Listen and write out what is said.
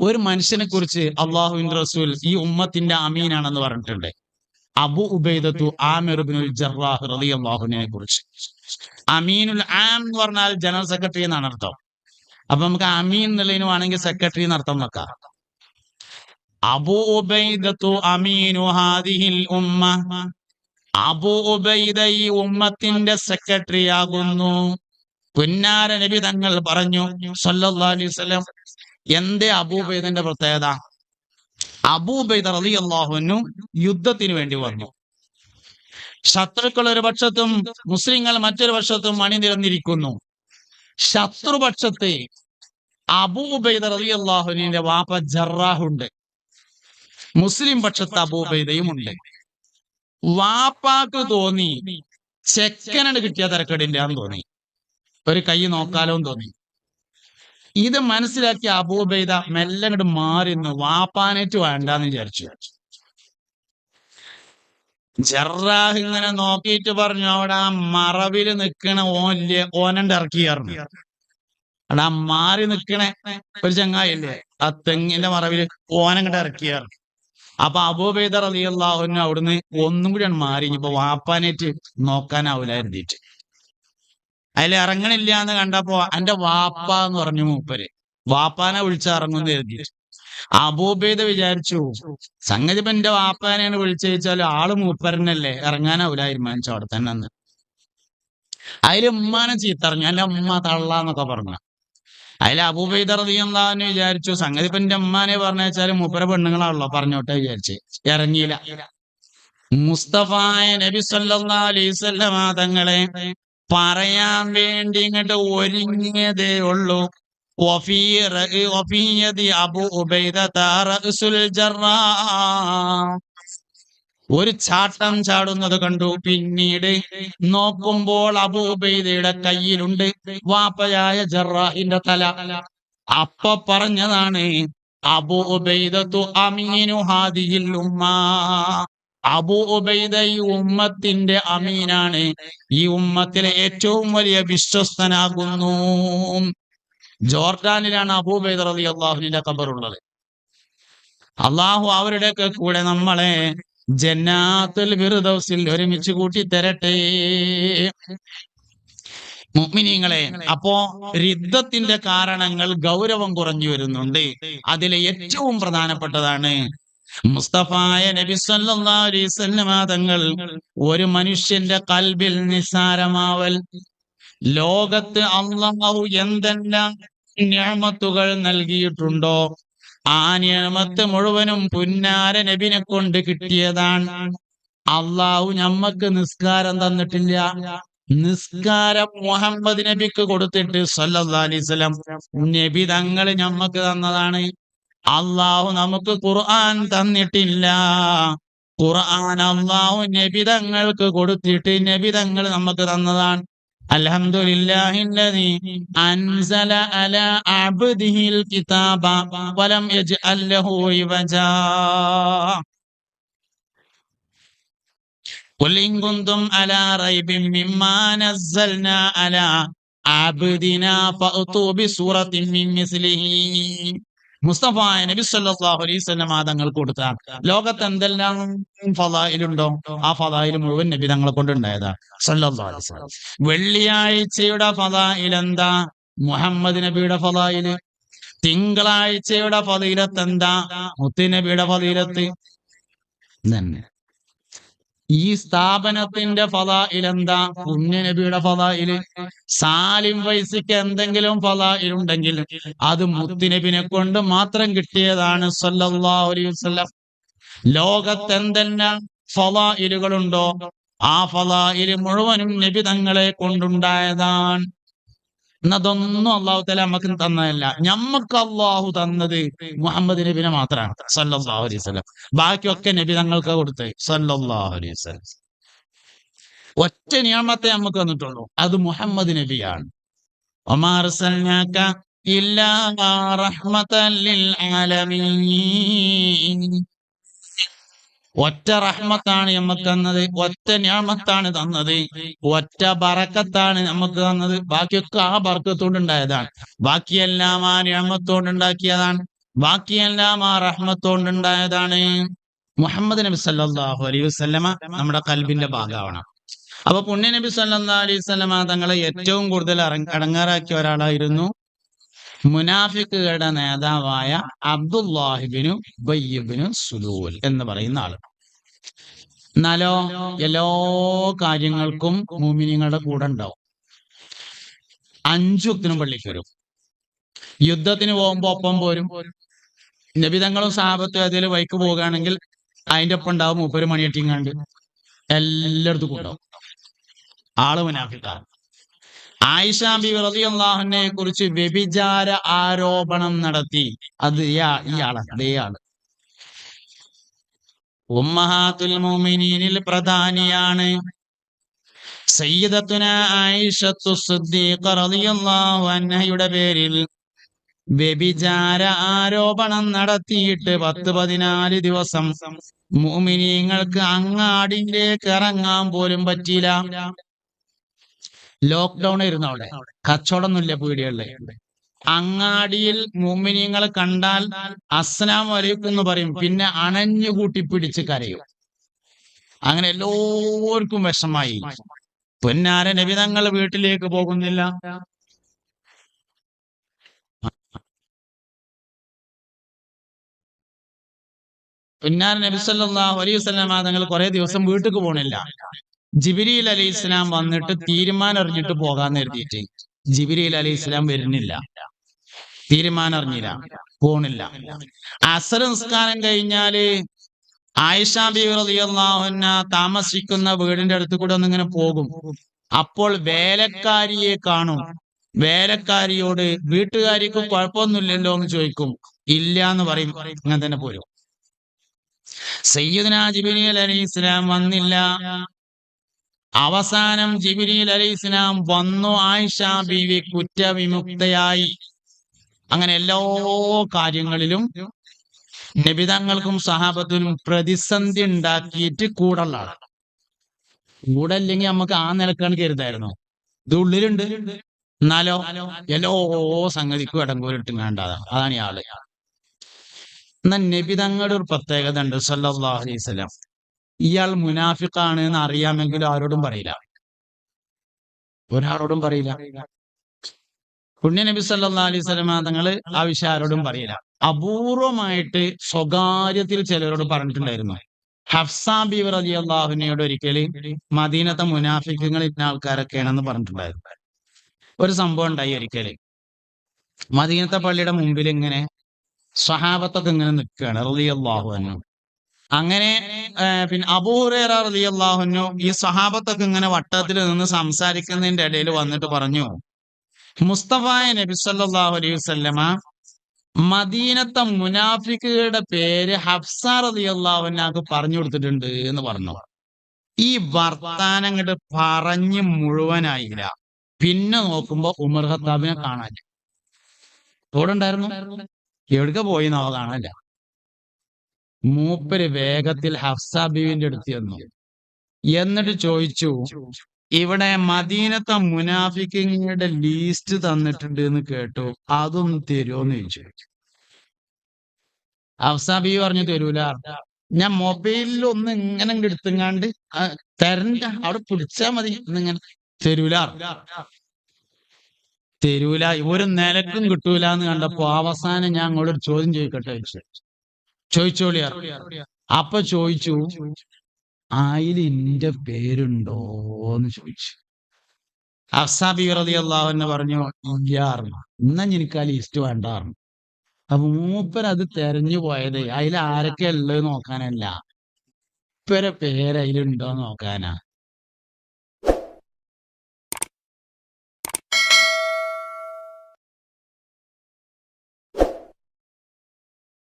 ഒരു മനുഷ്യനെ കുറിച്ച് അള്ളാഹുവിന്റെ റസൂൽ ഈ ഉമ്മത്തിന്റെ അമീനാണെന്ന് പറഞ്ഞിട്ടുണ്ട്. അബു ഉബൈദത്തു ആമിർ ഇബ്നുൽ ജറാഹ് റളിയല്ലാഹുവിനെ കുറിച്ച്. അമീനുൽ ആം എന്ന് പറഞ്ഞാൽ ജനറൽ സെക്രട്ടറി എന്നാണ് അർത്ഥം. അപ്പൊ നമുക്ക് അമീൻ എന്നുള്ളതിന് വേണമെങ്കിൽ സെക്രട്ടറി എന്നർത്ഥം വെക്കാം. അബു ഉബൈദത്തു അമീനു ഹാദിഹിൽ ഉമ്മ. അബു ഉബൈദ ഈ ഉമ്മത്തിന്റെ സെക്രട്ടറി ആകുന്നു. പുന്നാര നബി തങ്ങൾ പറഞ്ഞു സല്ലല്ലാഹു അലൈഹി വസല്ലം, എന്തേ അബൂ ഉബൈദന്റെ പ്രത്യേകത? അബൂ ഉബൈദ റളിയല്ലാഹു അൻഹു യുദ്ധത്തിന് വേണ്ടി വന്നു. ശത്രുക്കൾ ഒരു പക്ഷത്തും മുസ്ലിങ്ങൾ മറ്റൊരു പക്ഷത്തും അണിനിരന്നിരിക്കുന്നു. ശത്രുപക്ഷത്തെ അബൂ ഉബൈദ റളിയല്ലാഹു അൻഹുവിന്റെ വാപ്പ ജറാഹുണ്ട്. മുസ്ലിം പക്ഷത്ത് അബൂ ഉബൈദയും ഉണ്ട്. വാപ്പാക്ക് തോന്നി ചെക്കനട് കിട്ടിയ തിരക്കടില്ലാന്ന് തോന്നി, ഒരു കൈ നോക്കാലോന്ന് തോന്നി. ഇത് മനസ്സിലാക്കിയ അബൂ ഉബൈദ മെല്ലെ അങ്ങോട്ട് മാറി നിന്ന് വാപ്പാനേറ്റ് വേണ്ടാന്ന് വിചാരിച്ചു. ജറാഹ് ഇങ്ങനെ നോക്കിയിട്ട് പറഞ്ഞു, അവിടെ ആ മറവില് നിക്കണ ഓനണ്ട് ഇറക്കിയായിരുന്നു. അവിടെ ആ മാറി നിക്കണേ ഒരു ചങ്ങായില്ലേ, ആ തെങ്ങിന്റെ മറവില് ഓനങ്ങട്ട് ഇറക്കിയായിരുന്നു. അപ്പൊ അബൂ ഉബൈദ റളിയല്ലാഹു അൻഹു അവിടുന്ന് ഒന്നും കൂടിയാണ് മാറി. ഇനിയിപ്പോ വാപ്പാനേറ്റ് നോക്കാനാവൂല എഴുതിയിട്ട് അതിൽ ഇറങ്ങണില്ല എന്ന് കണ്ടപ്പോ എന്റെ വാപ്പ എന്ന് പറഞ്ഞു മൂപ്പര്. വാപ്പാനെ വിളിച്ചിറങ്ങുന്നു എഴുതിയിട്ട് അബൂ ഉബൈദ വിചാരിച്ചു, സംഗതി ഇപ്പൊ എന്റെ വാപ്പാനെയാണ് വിളിച്ചയച്ചാലും ആള് മൂപ്പരനല്ലേ, ഇറങ്ങാനാവൂല തീരുമാനിച്ചു അവിടെ തന്നെ അന്ന്. അതിൽ ഉമ്മാനെ ചീത്തറിഞ്ഞു, എന്റെ ഉമ്മ തള്ളാന്നൊക്കെ പറഞ്ഞു. അതിൽ അബൂ ഉബൈദ റളിയല്ലാഹു അൻഹു വിചാരിച്ചു, സംഗതി ഇപ്പൊ എന്റെ ഉമ്മാനെ പറഞ്ഞാച്ചാലും മൂപ്പര പെണ്ണുങ്ങളാണല്ലോ, പറഞ്ഞോട്ടെ വിചാരിച്ച് ഇറങ്ങിയില്ല. മുസ്തഫായ നബി സല്ലല്ലാഹു അലൈഹി വസല്ലമ തങ്ങളെ പറയാൻ വേണ്ടി ഇങ്ങോട്ട് ഒരുങ്ങിയതേ ഉള്ളൂ. അബൂ ഉബൈദ റഅ്സുൽ ജറാഹ്, ഒരു ചാട്ടം ചാടുന്നത് കണ്ടു. പിന്നീട് നോക്കുമ്പോൾ അബൂ ഉബൈദയുടെ കയ്യിലുണ്ട് വാപ്പയായ ജറാഹിന്റെ തല. അപ്പൊ പറഞ്ഞതാണ് അബൂ ഉബൈദത്തു അമീനു ഹാദിഹിൽ ഉമ്മ. അബൂ ഉബൈദ ഈ ഉമ്മത്തിന്റെ അമീനാണ്, ഈ ഉമ്മത്തിലെ ഏറ്റവും വലിയ വിശ്വസ്തനാകുന്നു. ജോർഡാനിലാണ് അബൂ ഉബൈദ റളിയല്ലാഹു അൻഹുവിന്റെ ഖബറുള്ളത്. അള്ളാഹു അവരുടെയൊക്കെ കൂടെ നമ്മളെ ജന്നാത്തുൽ ഫിർദൗസിൽ ഒരുമിച്ച് കൂട്ടി തരട്ടെ. മുഅ്മിനീങ്ങളെ, അപ്പോ രിദ്ദത്തിന്റെ കാരണങ്ങൾ ഗൗരവം കുറഞ്ഞു വരുന്നുണ്ട്. അതിലെ ഏറ്റവും പ്രധാനപ്പെട്ടതാണ് മുസ്തഫായ നബി സല്ലല്ലാഹു അലൈഹി വസല്ലമ തങ്ങൾ ഒരു മനുഷ്യന്റെ ഖൽബിൽ നിസ്സാരമാവൽ. ലോകത്ത് അല്ലാഹു എന്തെല്ലാം നിഅമത്തുകൾ നൽകിയിട്ടുണ്ടോ ആ നിഅമത്ത് മുഴുവനും പുന്നാര നബിനെ കൊണ്ട് കിട്ടിയതാണ്. അല്ലാഹു ഞമ്മക്ക് നിസ്കാരം തന്നിട്ടില്ല. നിസ്കാരം മുഹമ്മദ് നബിക്ക് കൊടുത്തിട്ട് സല്ലല്ലാഹു അലൈഹി വസല്ലം നബി തങ്ങൾ ഞമ്മക്ക് തന്നതാണ്. അല്ലാഹു നമുക്ക് ഖുർആൻ തന്നിട്ടില്ല. ഖുർആൻ അല്ലാഹു നബി തങ്ങൾക്ക് കൊടുത്തിട്ട് നബി തങ്ങൾ നമുക്ക് തന്നതാണ്. അൽഹംദുലില്ലാഹില്ലദീ അൻസല അലാ അബ്ദിഹിൽ കിതാബ വലം യജ്അൽ ലഹു ഇവജാ. ഖുൽ ഇൻ കുൻതും അലാ റൈബിൻ മിമ്മാ നസ്സൽനാ അലാ അബ്ദിനാ ഫഅതു ബിസൂറത്തിൻ മിൻ മിസ്ലിഹി. മുസ്തഫായ നബി സല്ലല്ലാഹു അലൈഹി വസല്ലം തങ്ങൾ കൊടുത്ത ലോകത്ത് എന്തെല്ലാം ഫളായിലുണ്ടോ ആ ഫളായിൽ മുഴുവൻ നബി തങ്ങളെ കൊണ്ടുണ്ടായതാണ് സല്ലല്ലാഹു അലൈഹി വസല്ലം. വെള്ളിയാഴ്ചയുടെ ഫളായിൽ എന്താ? മുഹമ്മദ് നബിയുടെ ഫളായില്. തിങ്കളാഴ്ചയുടെ ഫളീലത്ത് എന്താ? മുത്ത് നബിയുടെ ഫളീലത്ത് തന്നെ. ഈ സ്ഥാപനത്തിന്റെ ഫളായിൽ എന്താ? പുണ്യ നബിയുടെ ഫളായില്. സാലിം ഫൈസിക്ക് എന്തെങ്കിലും ഫളായിലുണ്ടെങ്കിൽ അത് മുത്തുനബിനെ കൊണ്ട് മാത്രം കിട്ടിയതാണ് സല്ലല്ലാഹു അലൈഹി വസല്ലം. ലോകത്ത് എന്തെല്ലാം ഫളായിലുകളുണ്ടോ ആ ഫളായിൽ മുഴുവനും നബി തങ്ങളെ കൊണ്ടുണ്ടായതാണ്. എന്നതൊന്നും അള്ളാഹു തആല നമുക്ക് തന്നതല്ല. ഞമ്മക്ക് അള്ളാഹു തന്നത് മുഹമ്മദ് നബിനെ മാത്രമാണ് സല്ലല്ലാഹു അലൈഹി വസല്ലം. ബാക്കിയൊക്കെ നബി തങ്ങൾക്ക് കൊടുത്തത് സല്ലല്ലാഹു അലൈഹി വസല്ലം. ഒറ്റ നിയമത്തെ നമുക്ക് തന്നിട്ടുള്ളൂ, അത് മുഹമ്മദ് നബിയാണ്. വമാ അർസൽനാക ഇല്ലാ റഹ്മതൻ ലിൽ ആലമീൻ. ഒറ്റ റഹ്മത്താണ് നമുക്ക് തന്നത്, ഒറ്റ നിഅമത്താണ് തന്നത്, ഒറ്റ ബറക്കത്താണ് നമുക്ക് തന്നത്. ബാക്കിയൊക്കെ ആ ബർക്കത്തോണ്ടുണ്ടായതാണ്. ബാക്കിയെല്ലാം ആ നിഅമത്തോണ്ടുണ്ടാക്കിയതാണ്. ബാക്കിയെല്ലാം ആ റഹ്മത്തോണ്ടുണ്ടായതാണ്. മുഹമ്മദ് നബി സല്ലല്ലാഹു അലൈഹി വസല്ലമ നമ്മുടെ കൽബിന്റെ ഭാഗമാവണം. അപ്പൊ പുണ്യ നബി സല്ലല്ലാഹു അലൈഹി വസല്ലമ തങ്ങളെ ഏറ്റവും കൂടുതൽ അടങ്ങാറാക്കിയ ഒരാളായിരുന്നു മുനാഫിക്കുകളുടെ നേതാവായ അബ്ദുല്ലാഹിബ്നു ഉബയ്യ് സുലൂൽ എന്ന് പറയുന്ന ആള്. എന്നാലോ എല്ലാ കാര്യങ്ങൾക്കും മുഅ്മിനീങ്ങളുടെ കൂടെ ഉണ്ടാവും. 5 വക്തിനും പള്ളിക്ക് വരും. യുദ്ധത്തിന് പോകുമ്പോ ഒപ്പം പോരും. നബിതങ്ങളും സഹാബത്തും ഏതെങ്കിലും വഴിക്ക് പോകുകയാണെങ്കിൽ അതിന്റെ ഒപ്പം ഉണ്ടാവും മൂപ്പര് മണിയട്ടിങ്ങാണ്ട് എല്ലായിടത്തും ഉണ്ടാവും. ആള് മുനാഫിക്കാണ്. ആയിഷ ബിബി റളിയല്ലാഹു അൻഹയെ കുറിച്ച് വ്യഭിചാര ആരോപണം നടത്തി. അത് ഇയാളാണ്, അതേ ആള്. ഉമ്മഹാത്തുൽ മുഅ്മിനീനിൽ പ്രധാനിയാണ്. സയ്യിദത്തുന ആയിഷത്തു സിദ്ദീഖ റളിയല്ലാഹു അൻഹയുടെ പേരിൽ വ്യഭിചാര ആരോപണം നടത്തിയിട്ട് 10-14 ദിവസം മുഅ്മിനീങ്ങൾക്ക് അങ്ങാടിയിലേക്ക് ഇറങ്ങാൻ പോലും പറ്റിയില്ല. ലോക്ക്ഡൌൺ ആയിരുന്നു അവിടെ, കച്ചവടമൊന്നുമില്ല പീടികളില്. അങ്ങാടിയിൽ മുഅ്മിനീങ്ങളെ കണ്ടാൽ അസ്സലാമു അലൈക്കും എന്ന് പറയും, പിന്നെ അണഞ്ഞു കൂട്ടി പിടിച്ച് കരയും. അങ്ങനെ എല്ലാവർക്കും വിഷമായി. പൊന്നാര നബി തങ്ങൾ വീട്ടിലേക്ക് പോകുന്നില്ല. പൊന്നാര നബി സല്ലല്ലാഹു അലൈഹി വസല്ലം തങ്ങൾ കുറെ ദിവസം വീട്ടിലേക്ക് പോണില്ല. ജിബ്രീൽ അലൈഹിസ്സലാം വന്നിട്ട് തീരുമാനം അറിഞ്ഞിട്ട് പോകാന്ന് കരുതിയിട്ട് ജിബ്രീൽ അലൈഹിസ്സലാം വരുന്നില്ല. തീരുമാനം അറിഞ്ഞില്ല, പോണില്ല. അസ്ർ നിസ്കാരം കഴിഞ്ഞാല് ആയിഷ ബിബി റളിയല്ലാഹു അൻഹ താമസിക്കുന്ന വീടിന്റെ അടുത്ത് കൂടെ ഒന്നിങ്ങനെ പോകും. അപ്പോൾ വേലക്കാരിയെ കാണും. വേലക്കാരിയോട് വീട്ടുകാരിക്ക് കുഴപ്പമൊന്നുമില്ലല്ലോ എന്ന് ചോദിക്കും. ഇല്ല എന്ന് പറയും. അങ്ങനെ തന്നെ പോരും. സയ്യിദുനാ ജിബ്രീൽ അലൈഹിസ്സലാം വന്നില്ല. അവസാനം ജിബ്രീൽ അലൈഹിസ്സലാം വന്നു. ആയിഷ ബീവി കുറ്റവിമുക്തയായി. അങ്ങനെ എല്ലാ കാര്യങ്ങളിലും നബിതങ്ങൾക്കും സഹാബത്തിനും പ്രതിസന്ധി ഉണ്ടാക്കിയിട്ട് കൂടുള്ള ആളാണ്. കൂടെ അല്ലെങ്കിൽ നമുക്ക് ആ നിലക്കാണ് കരുതായിരുന്നു. ഇത് ഉള്ളിലുണ്ട്, എന്നാലോ എല്ലാ സംഗതിക്കും ഇടങ്കോലിട്ടും വേണ്ടതാണ്. അതാണ് ഇയാള്. എന്നാൽ നബിതങ്ങളുടെ ഒരു പ്രത്യേകത ഉണ്ട് സല്ലല്ലാഹു അലൈഹി വസല്ലം. ഇയാൾ മുനാഫിഖാണ് എന്ന് അറിയാമെങ്കിലും ആരോടും പറയില്ല, ഒരാളോടും പറയില്ല. പുണ്യ നബി സല്ലല്ലാഹു അലൈഹി വസല്ലം തങ്ങള് ആ വിഷയം ആരോടും പറയില്ല. അപൂർവമായിട്ട് സ്വകാര്യത്തിൽ ചിലരോട് പറഞ്ഞിട്ടുണ്ടായിരുന്നു. ഹഫ്സ ബിബി റളിയല്ലാഹു അൻഹയോട് ഒരിക്കല് മദീനത്തെ മുനാഫിഖുകൾ ഇന്ന ആൾക്കാരൊക്കെയാണെന്ന് പറഞ്ഞിട്ടുണ്ടായിരുന്നു. ഒരു സംഭവം ഉണ്ടായി. ഒരിക്കല് മദീനത്തെ പള്ളിയുടെ മുമ്പിൽ ഇങ്ങനെ സ്വഹാബത്തൊക്കെ ഇങ്ങനെ നിൽക്കുകയാണ് റളിയല്ലാഹു അൻഹു. അങ്ങനെ പിന്നെ അബൂ ഹുറൈറ റളിയല്ലാഹു അൻഹു ഈ സ്വഹാബത്തൊക്കെ ഇങ്ങനെ വട്ടത്തിൽ നിന്ന് സംസാരിക്കുന്നതിന്റെ ഇടയിൽ വന്നിട്ട് പറഞ്ഞു, മുസ്തഫായ നബി സല്ലല്ലാഹു അലൈഹി വസല്ലമ മദീനത്തെ മുനാഫിക്കുകളുടെ പേര് ഹഫ്സ റളിയല്ലാഹു അൻഹക്ക് പറഞ്ഞു കൊടുത്തിട്ടുണ്ട് എന്ന് പറഞ്ഞു. ഈ വർത്താനം അങ്ങോട്ട് പറഞ്ഞ് മുഴുവനായില്ല. പിന്നെ നോക്കുമ്പോ ഉമർ ഖത്താബിനെ കാണാൻ കൂടെ ഉണ്ടായിരുന്നു. എവിടേക്ക് പോയി നോ കാണാനില്ല. മൂപ്പര് വേഗത്തിൽ ഹഫ്സ ബീവിന്റെ അടുത്ത് ചെന്നു. എന്നിട്ട് ചോദിച്ചു, ഇവിടെ മദീനത്തെ മുനാഫിക്കുകളുടെ ലീസ്റ്റ് തന്നിട്ടുണ്ട് എന്ന് കേട്ടു, അതൊന്ന് തരുമോന്ന് ചോദിച്ചു. ഹഫ്സ ബീവി പറഞ്ഞു തരൂല. ഞാൻ മൊബൈലിൽ ഒന്ന് ഇങ്ങനെ എടുത്തുങ്ങാണ്ട് തരണ്ട, അവിടെ പിടിച്ചാ മതി എന്നിങ്ങനെ. തരൂല തരൂല ഒരു നിലക്കും കിട്ടൂല എന്ന് കണ്ടപ്പോ അവസാനം ഞാൻ അങ്ങോട്ടൊരു ചോദ്യം ചോദിക്കട്ടെ ചോദിച്ചോളിയാ. അപ്പൊ ചോദിച്ചു, ആയിൽ ഇന്റെ പേരുണ്ടോന്ന് ചോദിച്ചു. ഹഫ്സ ബീവി റളിയല്ലാഹു അൻഹ പറഞ്ഞു ഇല്ലാർന്നു. എന്നാ എനിക്ക് ആ ലിസ്റ്റ് വേണ്ടാർന്നു. അപ്പൊ മൂപ്പര് അത് തെരഞ്ഞു പോയത് അതിൽ ആരൊക്കെ ഉള്ളത് നോക്കാനല്ല, മൂപ്പരെ പേര് അതിലുണ്ടോന്ന് നോക്കാനാ.